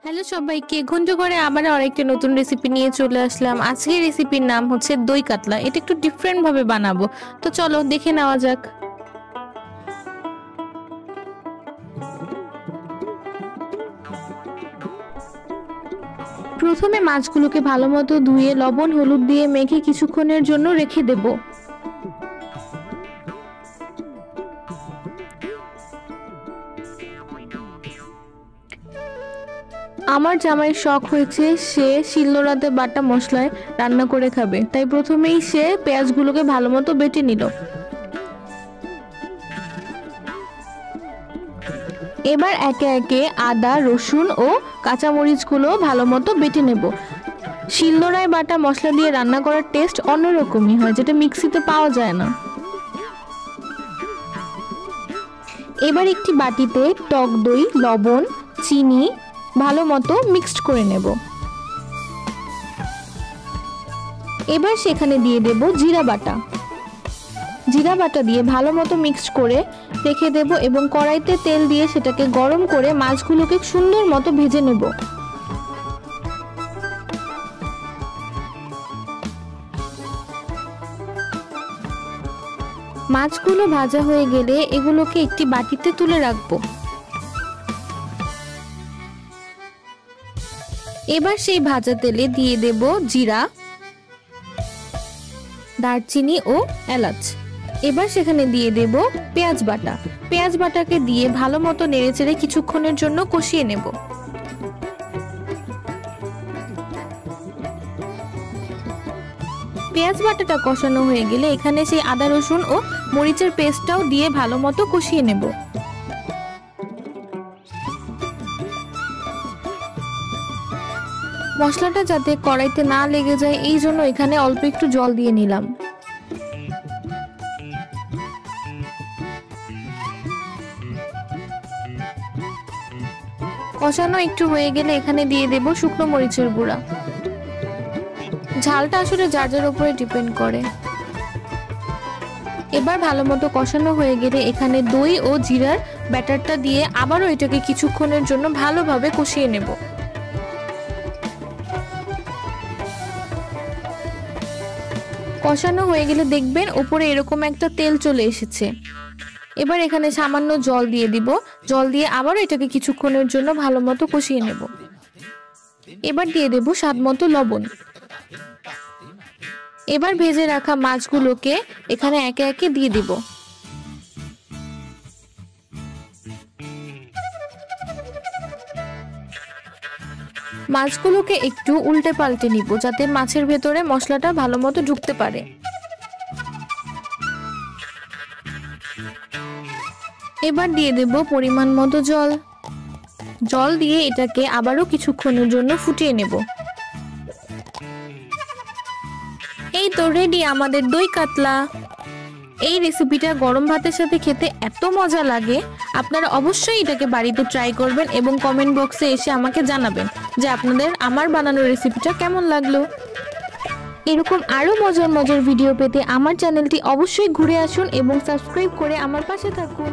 Hello সবাইকে, ঘন্টা করে আবার আরেকটা নতুন রেসিপি নিয়ে চলে আসলাম। আজকের রেসিপির নাম হচ্ছে দই কাতলা। এটা একটু ডিফারেন্ট ভাবে বানাবো, তো চলো দেখে নেওয়া যাক। প্রথমে মাছগুলোকে ভালো মতো ধুয়ে লবণ হলুদ দিয়ে মেখে কিছুক্ষণের জন্য রেখে দেব। আমার জামাইয়ের শখ হয়েছে সে শিলনোড়াতে বাটা মশলায় রান্না করে খাবে, তাই প্রথমেই সে পেঁয়াজগুলোকে ভালো মতো বেটে নিল। এবার একে একে আদা রসুন ও কাঁচামরিচগুলো ভালো মতো বেটে নেব। শিলনোড়ায় বাটা মশলা দিয়ে রান্না করার টেস্ট অন্যরকমই হয়, যেটা মিক্সিতে পাওয়া যায় না। এবার একটি বাটিতে টক দই, লবণ, চিনি ভালো মতো মিক্সড করে নেব। এবার সেখানে দিয়ে দেব জিরা বাটা। জিরা বাটা দিয়ে ভালো মতো মিক্সড করে রেখে দেব এবং কড়াইতে তেল দিয়ে সেটাকে গরম করে মাছগুলোকে সুন্দর মতো ভেজে নেব। মাছগুলো ভাজা হয়ে গেলে এগুলোকে একটি বাটিতে তুলে রাখবো। এবার সেই ভাজা তেলে দিয়ে দেব জিরা, দারচিনি ও এলাচ। এবার সেখানে দিয়ে দেব পেঁয়াজ বাটা। পেঁয়াজ বাটাকে দিয়ে ভালো মতো নেড়েচেড়ে কিছুক্ষণের জন্য কষিয়ে নেব। পেঁয়াজ বাটাটা কষানো হয়ে গেলে এখানে সেই আদা রসুন ও মরিচের পেস্টটাও দিয়ে ভালো মতো কষিয়ে নেব। মশলাটা যাতে কড়াইতে না লেগে যায় এই জন্য এখানে অল্প একটু জল দিয়ে নিলাম। কষানো একটু হয়ে গেলে এখানে দিয়ে দেব শুকনো মরিচের গুঁড়া। ঝালটা আসলে যার যার উপরে ডিপেন্ড করে। এবার ভালো মতো কষানো হয়ে গেলে এখানে দই ও জিরার ব্যাটারটা দিয়ে আবারও এটাকে কিছুক্ষণের জন্য ভালোভাবে কষিয়ে নেব। কষানো হয়ে গেলে দেখবেন উপরে এরকম একটা তেল চলে এসেছে। এবার এখানে সামান্য জল দিয়ে দিব। জল দিয়ে আবারও এটাকে কিছুক্ষণের জন্য ভালো মতো কষিয়ে নেব। এবার দিয়ে দেব স্বাদ মতো লবণ। এবার ভেজে রাখা মাছগুলোকে এখানে একে একে দিয়ে দিব। মাছগুলোকে একটু উল্টে পাল্টে নিব যাতে মাছের ভেতরে মশলাটা ভালো মতো ঢুকতে পারে। এবার দিয়ে দেব পরিমাণ মতো জল। জল দিয়ে এটাকে আবারও কিছুক্ষণের জন্য ফুটিয়ে নেব। এই তো রেডি আমাদের দই কাতলা। এই রেসিপিটা গরম ভাতের সাথে খেতে এত মজা লাগে, আপনারা অবশ্যই এটাকে বাড়িতে ট্রাই করবেন এবং কমেন্ট বক্সে এসে আমাকে জানাবেন যে আপনাদের আমার বানানো রেসিপিটা কেমন লাগলো। এরকম আরো মজার মজার ভিডিও পেতে আমার চ্যানেলটি অবশ্যই ঘুরে আসুন এবং সাবস্ক্রাইব করে আমার পাশে থাকুন।